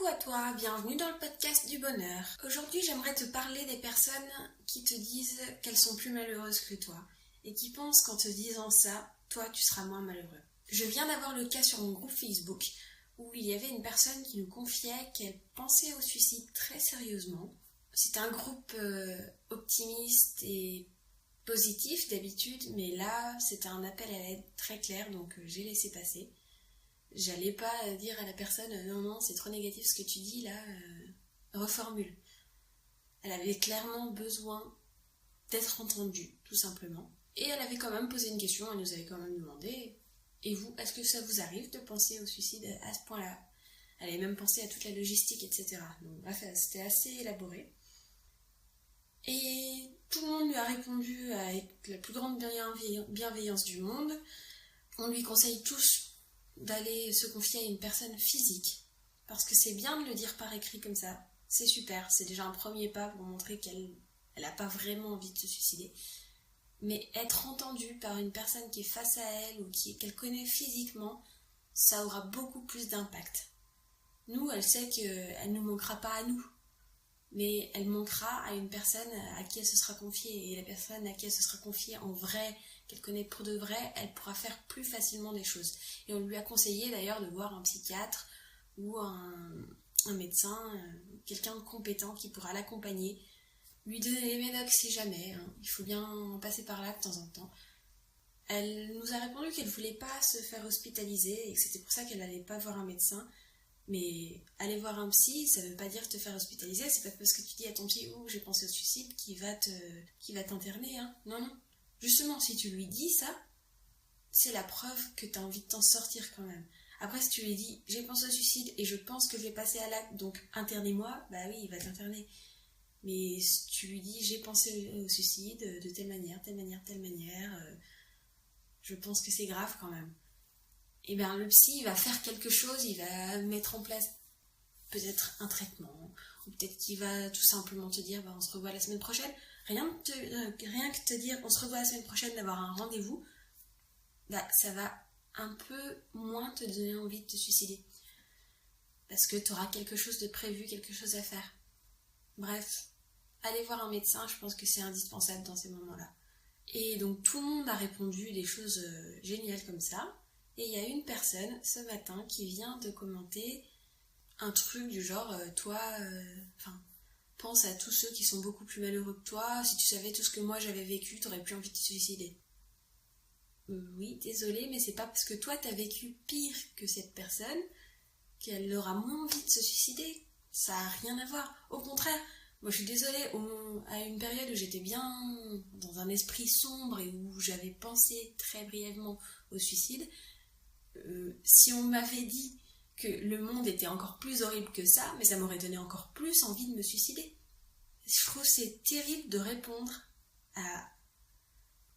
Coucou à toi, bienvenue dans le podcast du bonheur. Aujourd'hui, j'aimerais te parler des personnes qui te disent qu'elles sont plus malheureuses que toi et qui pensent qu'en te disant ça, toi tu seras moins malheureux. Je viens d'avoir le cas sur mon groupe Facebook où il y avait une personne qui nous confiait qu'elle pensait au suicide très sérieusement. C'est un groupe optimiste et positif d'habitude, mais là c'était un appel à l'aide très clair, donc j'ai laissé passer. J'allais pas dire à la personne non c'est trop négatif ce que tu dis là, reformule. Elle avait clairement besoin d'être entendue, tout simplement. Et elle avait quand même posé une question, elle nous avait quand même demandé et vous, est-ce que ça vous arrive de penser au suicide à ce point-là? Elle avait même pensé à toute la logistique, etc. Donc bref, c'était assez élaboré. Et tout le monde lui a répondu avec la plus grande bienveillance du monde. On lui conseille tous d'aller se confier à une personne physique, parce que c'est bien de le dire par écrit comme ça, c'est super, c'est déjà un premier pas pour montrer qu'elle n'a pas vraiment envie de se suicider, mais être entendue par une personne qui est face à elle ou qu'elle connaît physiquement, ça aura beaucoup plus d'impact. Nous, elle sait qu'elle ne nous manquera pas à nous, mais elle manquera à une personne à qui elle se sera confiée, et la personne à qui elle se sera confiée en vrai, qu'elle connaît pour de vrai, elle pourra faire plus facilement des choses. Et on lui a conseillé d'ailleurs de voir un psychiatre ou un médecin, quelqu'un de compétent qui pourra l'accompagner, lui donner les médocs si jamais, il faut bien passer par là de temps en temps. Elle nous a répondu qu'elle ne voulait pas se faire hospitaliser et que c'était pour ça qu'elle n'allait pas voir un médecin. Mais aller voir un psy, ça veut pas dire te faire hospitaliser, c'est pas parce que tu dis à ton psy « Oh, j'ai pensé au suicide » qu'il va t'interner, Non. Justement, si tu lui dis ça, c'est la preuve que tu as envie de t'en sortir quand même. Après, si tu lui dis « J'ai pensé au suicide et je pense que je vais passer à l'acte, donc internez-moi », bah oui, il va t'interner. Mais si tu lui dis « J'ai pensé au suicide de telle manière, je pense que c'est grave quand même ». Et bien le psy il va faire quelque chose, il va mettre en place peut-être un traitement, ou peut-être qu'il va tout simplement te dire on se revoit la semaine prochaine. Rien que te dire on se revoit la semaine prochaine, d'avoir un rendez-vous, ça va un peu moins te donner envie de te suicider. Parce que tu auras quelque chose de prévu, quelque chose à faire. Bref, aller voir un médecin, je pense que c'est indispensable dans ces moments-là. Et donc tout le monde a répondu des choses géniales comme ça. Et il y a une personne ce matin qui vient de commenter un truc du genre pense à tous ceux qui sont beaucoup plus malheureux que toi, si tu savais tout ce que moi j'avais vécu, t'aurais plus envie de te suicider. Oui, désolée, mais c'est pas parce que toi t'as vécu pire que cette personne qu'elle aura moins envie de se suicider. Ça a rien à voir. Au contraire, moi je suis désolée, à une période où j'étais bien dans un esprit sombre et où j'avais pensé très brièvement au suicide, si on m'avait dit que le monde était encore plus horrible que ça, mais ça m'aurait donné encore plus envie de me suicider. Je trouve que c'est terrible de répondre à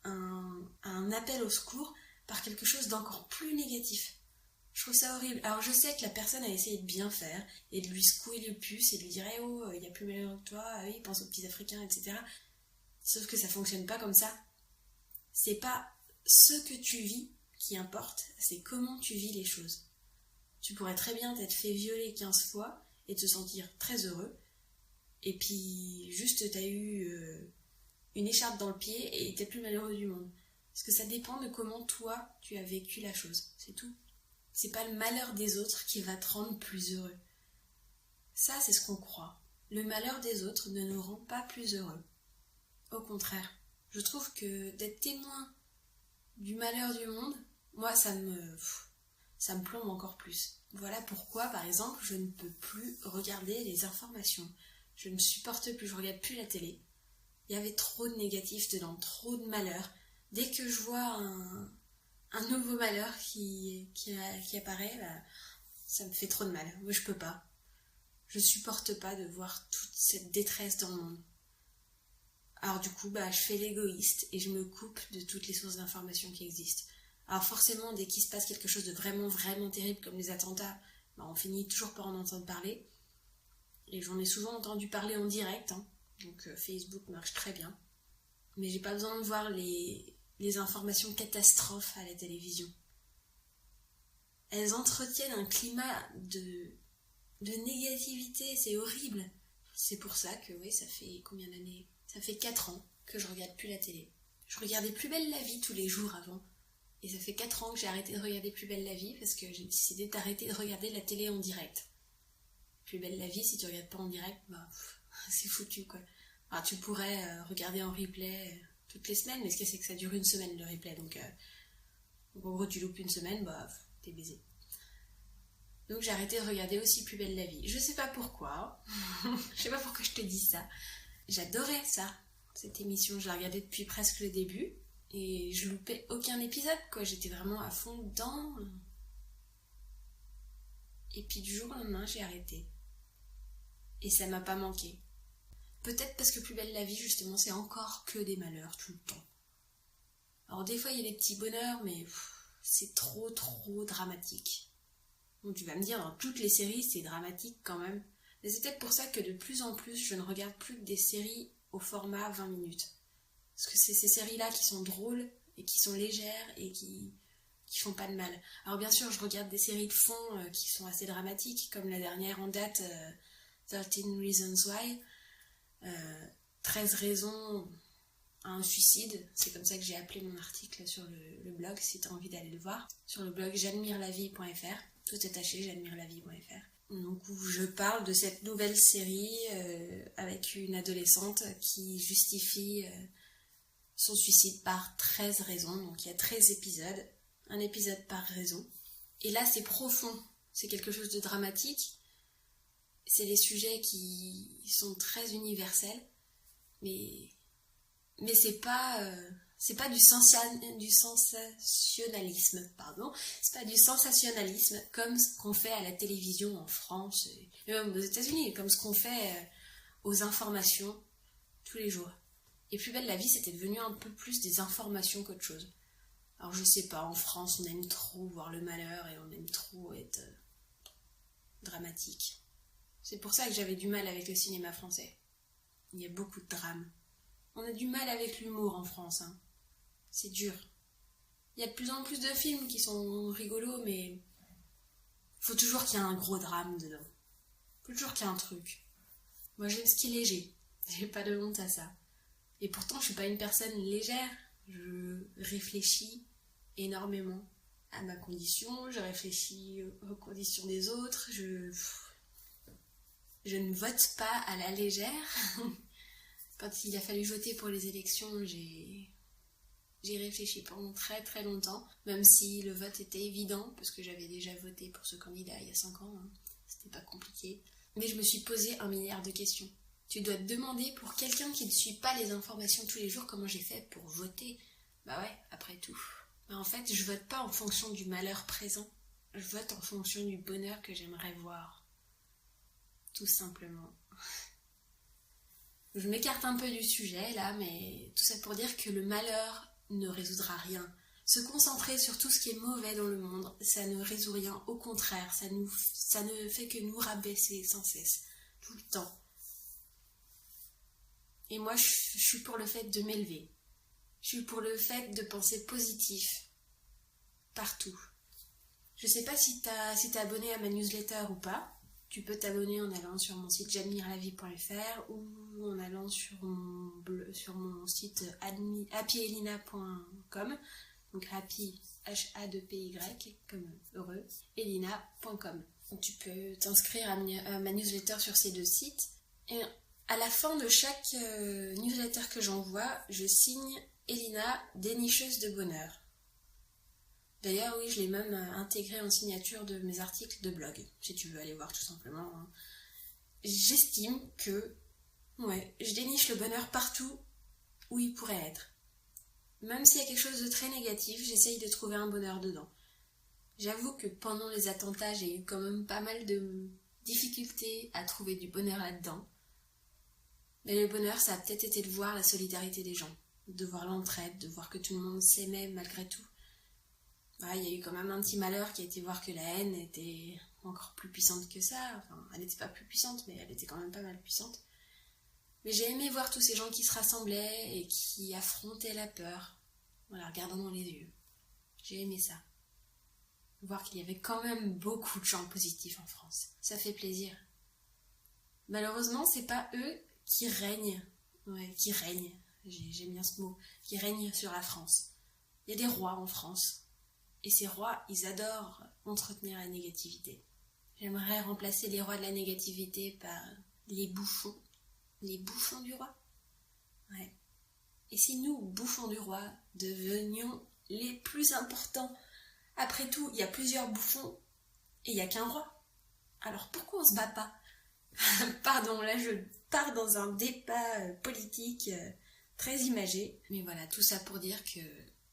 un appel au secours par quelque chose d'encore plus négatif. Je trouve ça horrible. Alors je sais que la personne a essayé de bien faire et de lui secouer le puce et de lui dire « Oh, il y a plus malheureux que toi, oui, pense aux petits Africains, etc. » Sauf que ça fonctionne pas comme ça. C'est pas ce que tu vis qui importe, c'est comment tu vis les choses. Tu pourrais très bien t'être fait violer 15 fois et te sentir très heureux, et puis juste t'as eu une écharpe dans le pied et t'es plus malheureux du monde. Parce que ça dépend de comment toi tu as vécu la chose, c'est tout. C'est pas le malheur des autres qui va te rendre plus heureux. Ça, c'est ce qu'on croit. Le malheur des autres ne nous rend pas plus heureux. Au contraire, je trouve que d'être témoin du malheur du monde, moi ça me plombe encore plus. Voilà pourquoi par exemple je ne peux plus regarder les informations. Je ne supporte plus, je regarde plus la télé. Il y avait trop de négatifs dedans, trop de malheurs. Dès que je vois un nouveau malheur qui apparaît, ça me fait trop de mal. Moi je peux pas. Je supporte pas de voir toute cette détresse dans le monde. Alors du coup, je fais l'égoïste et je me coupe de toutes les sources d'informations qui existent. Alors forcément, dès qu'il se passe quelque chose de vraiment, vraiment terrible comme les attentats, on finit toujours par en entendre parler. Et j'en ai souvent entendu parler en direct, donc Facebook marche très bien. Mais j'ai pas besoin de voir les informations catastrophes à la télévision. Elles entretiennent un climat de négativité, c'est horrible. C'est pour ça que, oui, ça fait combien d'années? Ça fait 4 ans que je regarde plus la télé. Je regardais Plus belle la vie tous les jours avant. Et ça fait 4 ans que j'ai arrêté de regarder Plus belle la vie parce que j'ai décidé d'arrêter de regarder la télé en direct. Plus belle la vie, si tu regardes pas en direct, c'est foutu quoi. Alors, tu pourrais regarder en replay toutes les semaines, mais ce que c'est que ça dure une semaine le replay, donc en gros tu loupes une semaine, t'es baisé. Donc j'ai arrêté de regarder aussi Plus belle la vie. Je sais pas pourquoi, je sais pas pourquoi je te dis ça. J'adorais ça, cette émission, je la regardais depuis presque le début, et je loupais aucun épisode quoi, j'étais vraiment à fond dedans. Et puis du jour au lendemain j'ai arrêté. Et ça m'a pas manqué. Peut-être parce que Plus belle la vie, justement, c'est encore que des malheurs tout le temps. Alors des fois, il y a des petits bonheurs, mais c'est trop dramatique. Bon, tu vas me dire, dans toutes les séries, c'est dramatique quand même. Mais c'est peut-être pour ça que de plus en plus, je ne regarde plus que des séries au format 20 minutes. Parce que c'est ces séries-là qui sont drôles, et qui sont légères, et qui font pas de mal. Alors bien sûr, je regarde des séries de fond qui sont assez dramatiques, comme la dernière en date, 13 Reasons Why. 13 raisons à un suicide, c'est comme ça que j'ai appelé mon article sur le blog, si tu as envie d'aller le voir, sur le blog j'admirelavie.fr, tout attaché, j'admirelavie.fr. Donc où je parle de cette nouvelle série avec une adolescente qui justifie son suicide par 13 raisons, donc il y a 13 épisodes, un épisode par raison. Et là c'est profond, c'est quelque chose de dramatique. C'est des sujets qui sont très universels, mais c'est pas du sensationnalisme, pardon. C'est pas du sensationnalisme comme ce qu'on fait à la télévision en France et même aux États-Unis, comme ce qu'on fait aux informations tous les jours. Et Plus belle la vie, c'était devenu un peu plus des informations qu'autre chose. Alors je sais pas, en France, on aime trop voir le malheur et on aime trop être dramatique. C'est pour ça que j'avais du mal avec le cinéma français. Il y a beaucoup de drames. On a du mal avec l'humour en France. C'est dur. Il y a de plus en plus de films qui sont rigolos, mais faut toujours qu'il y ait un gros drame dedans. Faut toujours qu'il y ait un truc. Moi, j'aime ce qui est léger. J'ai pas de honte à ça. Et pourtant, je suis pas une personne légère. Je réfléchis énormément à ma condition. Je réfléchis aux conditions des autres. Je ne vote pas à la légère. Quand il a fallu voter pour les élections, j'ai réfléchi pendant très longtemps, même si le vote était évident, parce que j'avais déjà voté pour ce candidat il y a 5 ans, c'était pas compliqué. Mais je me suis posé 1 milliard de questions. Tu dois te demander, pour quelqu'un qui ne suit pas les informations tous les jours, comment j'ai fait pour voter. Bah ouais, après tout. Mais en fait, je vote pas en fonction du malheur présent, je vote en fonction du bonheur que j'aimerais voir. Tout simplement. Je m'écarte un peu du sujet là, mais tout ça pour dire que le malheur ne résoudra rien. Se concentrer sur tout ce qui est mauvais dans le monde, ça ne résout rien. Au contraire, ça ne fait que nous rabaisser sans cesse, tout le temps. Et moi, je suis pour le fait de m'élever. Je suis pour le fait de penser positif. Partout. Je sais pas si t'es abonné à ma newsletter ou pas. Tu peux t'abonner en allant sur mon site j'admirelavie.fr ou en allant sur mon site happyelina.com, donc happy, H-A-2-P-Y, comme heureux, elina.com. Donc tu peux t'inscrire à ma newsletter sur ces 2 sites. Et à la fin de chaque newsletter que j'envoie, je signe Elina, dénicheuse de bonheur. D'ailleurs, oui, je l'ai même intégré en signature de mes articles de blog, si tu veux aller voir tout simplement. J'estime que, je déniche le bonheur partout où il pourrait être. Même s'il y a quelque chose de très négatif, j'essaye de trouver un bonheur dedans. J'avoue que pendant les attentats, j'ai eu quand même pas mal de difficultés à trouver du bonheur là-dedans. Mais le bonheur, ça a peut-être été de voir la solidarité des gens, de voir l'entraide, de voir que tout le monde s'aimait malgré tout. Il y a eu quand même un petit malheur qui a été voir que la haine était encore plus puissante que ça. Enfin, elle n'était pas plus puissante, mais elle était quand même pas mal puissante. Mais j'ai aimé voir tous ces gens qui se rassemblaient et qui affrontaient la peur en la regardant dans les yeux. J'ai aimé ça. voir qu'il y avait quand même beaucoup de gens positifs en France. Ça fait plaisir. Malheureusement, c'est pas eux qui règnent. J'aime bien ce mot, qui règnent sur la France. Il y a des rois en France. Et ces rois, ils adorent entretenir la négativité. J'aimerais remplacer les rois de la négativité par les bouffons. Les bouffons du roi. Ouais. Et si nous, bouffons du roi, devenions les plus importants? Après tout, il y a plusieurs bouffons et il n'y a qu'un roi. Alors pourquoi on se bat pas? Pardon, là je pars dans un débat politique très imagé. Mais voilà, tout ça pour dire que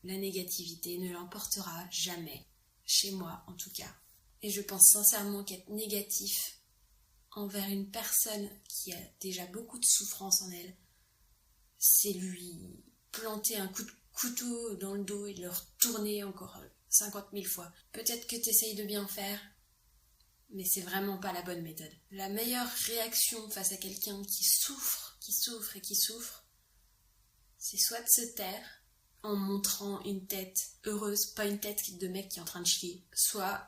la négativité ne l'emportera jamais. Chez moi, en tout cas. Et je pense sincèrement qu'être négatif envers une personne qui a déjà beaucoup de souffrance en elle, c'est lui planter un coup de couteau dans le dos et le retourner encore 50 000 fois. Peut-être que tu essayes de bien faire, mais c'est vraiment pas la bonne méthode. La meilleure réaction face à quelqu'un qui souffre, c'est soit de se taire en montrant une tête heureuse, pas une tête de mec qui est en train de chier, soit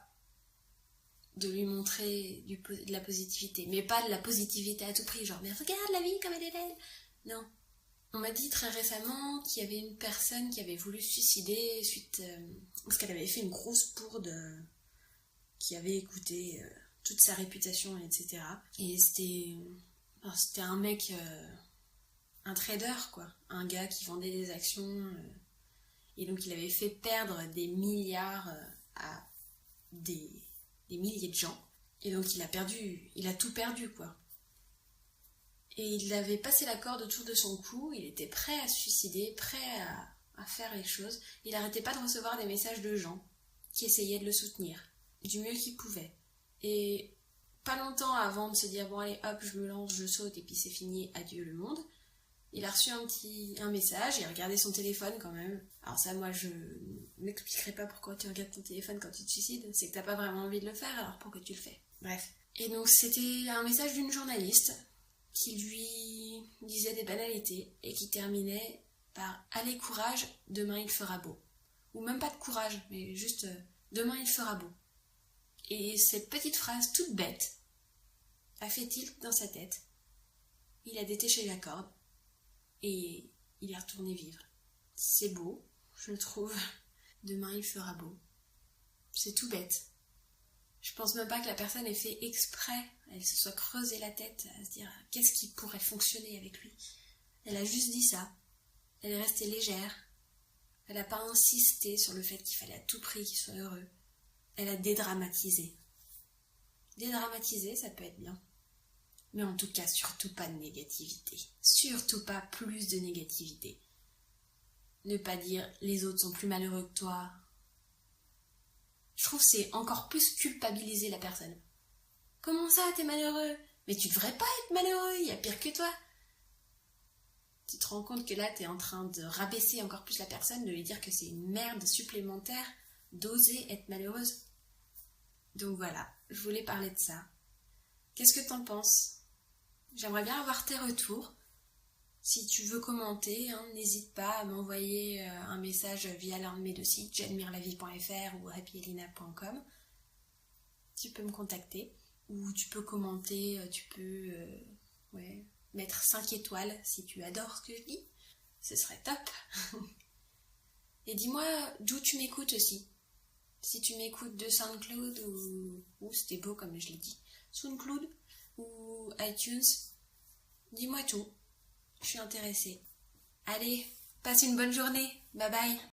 de lui montrer de la positivité, mais pas de la positivité à tout prix, genre mais regarde la vie comme elle est belle. Non. On m'a dit très récemment qu'il y avait une personne qui avait voulu se suicider suite parce qu'elle avait fait une grosse bourde qui avait écouté toute sa réputation, etc. Et c'était un mec, un trader, quoi. Un gars qui vendait des actions. Et donc il avait fait perdre des milliards à des milliers de gens. Et donc il a tout perdu, quoi. Et il avait passé la corde autour de son cou, il était prêt à se suicider, prêt à faire les choses. Il n'arrêtait pas de recevoir des messages de gens qui essayaient de le soutenir, du mieux qu'ils pouvaient. Et pas longtemps avant de se dire, bon allez hop, je me lance, je saute et puis c'est fini, adieu le monde, il a reçu un message, il a regardé son téléphone quand même. Alors ça, moi je m'expliquerai pas pourquoi tu regardes ton téléphone quand tu te suicides, c'est que t'as pas vraiment envie de le faire, alors pourquoi tu le fais? Bref. Et donc c'était un message d'une journaliste qui lui disait des banalités et qui terminait par « Allez, courage, demain il fera beau ». Ou même pas de courage, mais juste « Demain il fera beau ». Et cette petite phrase toute bête a fait tilt dans sa tête. Il a détaché la corde et il est retourné vivre. C'est beau, je trouve. Demain il fera beau. C'est tout bête. Je pense même pas que la personne ait fait exprès, elle se soit creusé la tête à se dire qu'est-ce qui pourrait fonctionner avec lui. Elle a juste dit ça. Elle est restée légère. Elle n'a pas insisté sur le fait qu'il fallait à tout prix qu'il soit heureux. Elle a dédramatisé. Dédramatiser, ça peut être bien. Mais en tout cas, surtout pas de négativité. Surtout pas plus de négativité. Ne pas dire les autres sont plus malheureux que toi. Je trouve que c'est encore plus culpabiliser la personne. Comment ça, t'es malheureux? Mais tu devrais pas être malheureux, il y a pire que toi. Tu te rends compte que là, t'es en train de rabaisser encore plus la personne, de lui dire que c'est une merde supplémentaire d'oser être malheureuse. Donc voilà, je voulais parler de ça. Qu'est-ce que t'en penses? J'aimerais bien avoir tes retours. Si tu veux commenter, n'hésite pas à m'envoyer un message via l'un de mes deux sites, j'admirelavie.fr ou happyelina.com. Tu peux me contacter ou tu peux commenter, tu peux mettre 5 étoiles si tu adores ce que je dis. Ce serait top. Et dis-moi d'où tu m'écoutes aussi. Si tu m'écoutes de SoundCloud ou c'était beau comme je l'ai dit, SoundCloud ou iTunes, dis-moi tout. Je suis intéressée. Allez, passe une bonne journée. Bye bye.